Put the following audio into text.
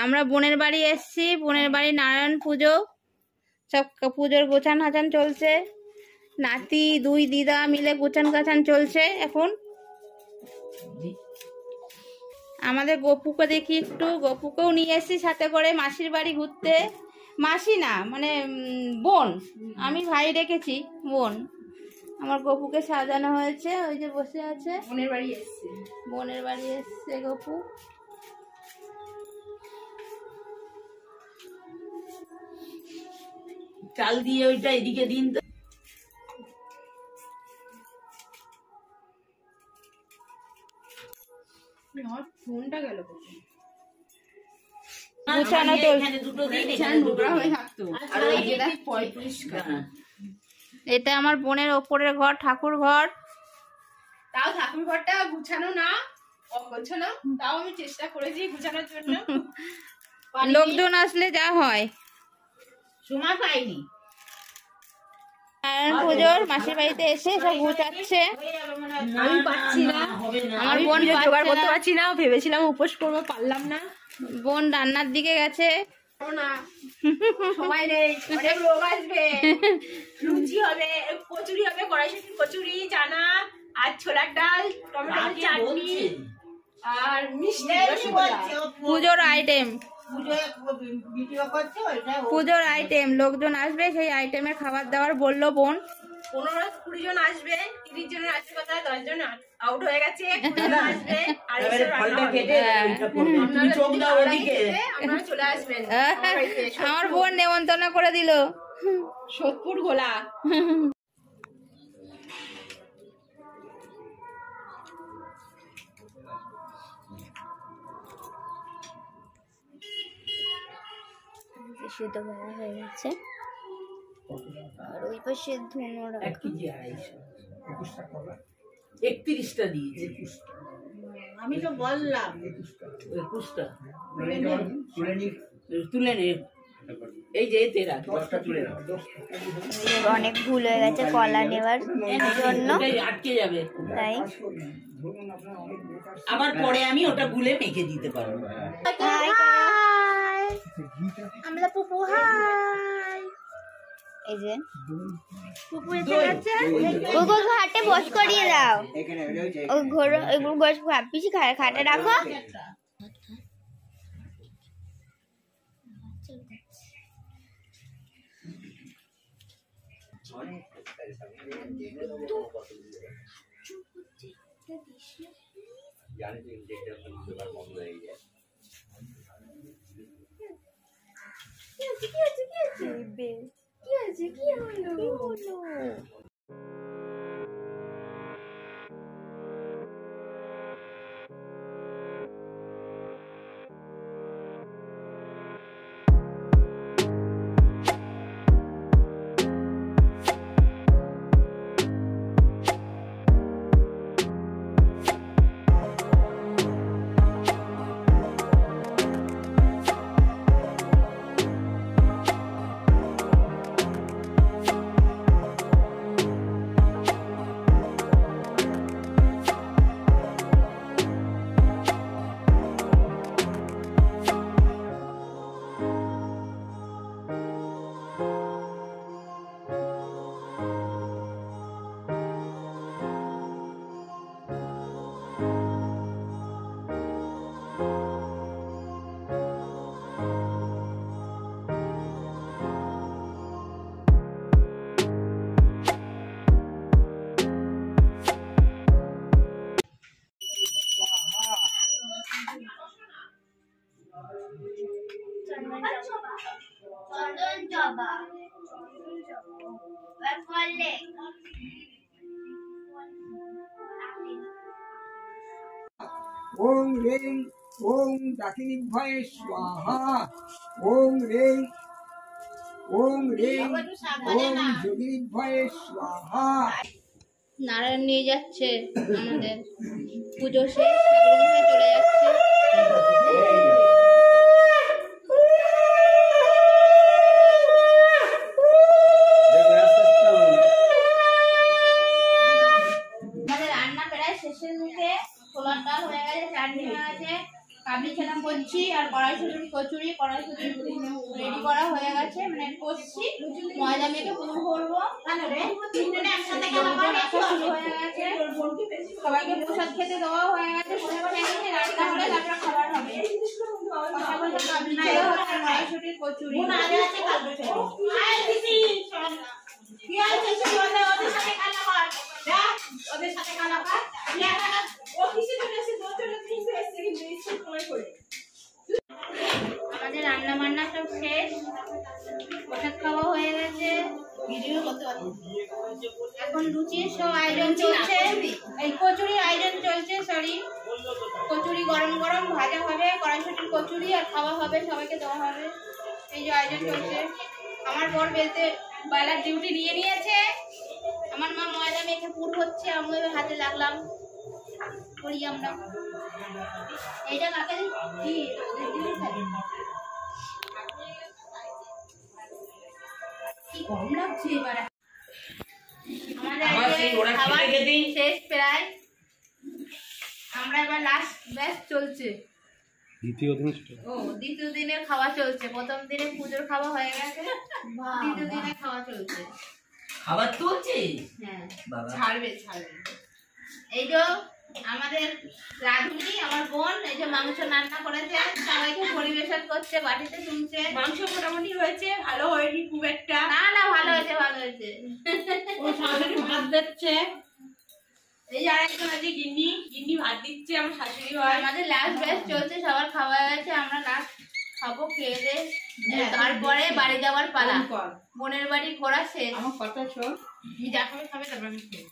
আমরা বোনের বাড়ি এসেছি, বোনের বাড়ি নারায়ণ পুজো, সব পুজোর গোছান হাছান চলছে। নাতি দুই দিদা মিলে গোছান গাছান চলছে এখন। আমাদের গপুকে দেখি একটু, গপুকেও নিয়ে এসেছি সাথে করে মাসির বাড়ি ঘুরতে। মাসি না মানে বোন, আমি ভাই রেখেছি, বোন। আমার গপুকে সাজানো হয়েছে, ওই যে বসে আছে। বোনের বাড়ি এসছে, বোনের বাড়ি এসছে গপু। চাল দিয়ে ওইটা এদিকে দিন তো। ফোনটা গেল এটা আমার বোনের ওপরের ঘর, ঠাকুর ঘর। তাও ঠাকুর ঘরটা গুছানো না, অগোছানো, তাও আমি চেষ্টা করেছি গুছানোর জন্য। লোকজন আসলে যা হয়, সময় পাইনি। নারায়ণ পুজোর মাসির বাড়িতে এসে সব গুছাচ্ছে। আমি পাচ্ছি না, আমার বোন জোগাড় করতে পারছি না, ভেবেছিলাম উপোস করবো, পারলাম না। বোন রান্নার দিকে গেছে। সময় নেই, অনেক লোক আসবে, লুচি হবে, কচুরি হবে, কড়াইশুঁটির কচুরি, চানা আর ছোলার ডাল, টমেটোর চাটনি আর মিষ্টি, পুজোর আইটেম, পুজোর আইটেম। লোকজন আসবে, সেই আইটেমের খাবার দাবার বললো বোন। 15-20 জন আসবে, 30 জনের আছে কথা, 10 জন আউট হয়ে গেছে, আসবে আর আপনারা চলে আসবেন। আমার বোন নেমন্তন্ন করে দিল সোদপুর গোলা। সিদ্ধ ভাজা হয়ে গেছে, আর ওই পাশে ধুনোরা 31টা দিয়েছি। আমি তো বললাম 21টা তুলে নে, এই যে তেরা 10টা তুলে নাও। অনেক ভুল হয়ে গেছে কলা নেওয়ার জন্য, আটকে যাবে, তাই আবার পরে আমি ওটা গুলে মেখে দিতে পারবো। আমরা পুপু হাই, এই যে পুপু এসে গেছে। পুপু ঘাটে বস করিয়ে দাও, ওই ঘর এগুলো বস পিছি খাটে রাখো। কি হলো? চন্দন জবা করলে ওম রেং ওম ডাকিনিভয়ে স্বাহা, ওম রেং ওম যোগিনিভয়ে স্বাহা। নারায়ণ নিয়ে যাচ্ছে আমাদের, পুজো শেষ, ঠাকুর চলে যাচ্ছে। আমাদের রান্না প্রায় শেষের মুখে, ছোলার ডাল হয়ে গেছে, চাটনি হয়ে গেছে, কাবলি ছানা করছি আর কড়াইশুঁটি কচুরি রেডি করা হয়ে গেছে, মানে করছি। ময়দা মেখে পুর করবো, একসাথে শুরু হয়ে গেছে। সবাইকে প্রসাদ খেতে দেওয়া হয়ে গেছে, রান্না হলে তারপর খাবার হবে। কাবলি ছানা হচ্ছে কড়াইশুঁটির কচুরি। আমাদের রান্না বান্না সব শেষ, প্রসাদ খাওয়া হয়ে গেছে। এখন লুচির সব আয়োজন চলছে, এই কচুরির আয়োজন চলছে। সরি, কচুরি গরম গরম ভাজা হবে, কড়াইশুঁটির কচুরি আর খাওয়া হবে, সবাইকে দেওয়া হবে। এই যে আয়োজন চলছে। আমার বর বেলার ডিউটি নিয়ে নিয়েছে। আমার মা ময়দা মেখে পুর হচ্ছে, আমি হাতে লাগলাম, করি আমরা। এইটা কাকে কি গরম লাগছে এবার। আমাদের খাবার শেষ প্রায়, আমরা এবার লাস্ট ব্যাচ চলছে। দ্বিতীয় দিনের খাওয়া চলছে। প্রথম দিনে পুজোর খাওয়া হয়ে গেছে, দ্বিতীয় দিনে খাওয়া চলছে। খাবার চলছে? হ্যাঁ, ছাড়বে। এই যে আমাদের রাধুনি, আমার বোন, এই যে মাংস রান্না করেছে, সবাইকে পরিবেশন করছে, বাটিতে তুলছে। মাংস মোটামুটি হয়েছে, ভালো হয়নি খুব একটা। না ভালো হয়েছে, ভালো হয়েছে। ভাত দিচ্ছে, এই যে আরেকজন আছে গিন্নি ভাত দিচ্ছে, আমার শাশুড়ি হয়। আমাদের লাস্ট ব্যাচ চলছে, সবার খাওয়া হয়ে গেছে, আমরা লাস্ট খাবো, খেয়ে দে তারপরে বাড়ি যাওয়ার পালা। বোনের বাড়ি ঘোরা শেষ। আমার কথা শোন, যা খাবে খাবে, তারপর আমি খেয়ে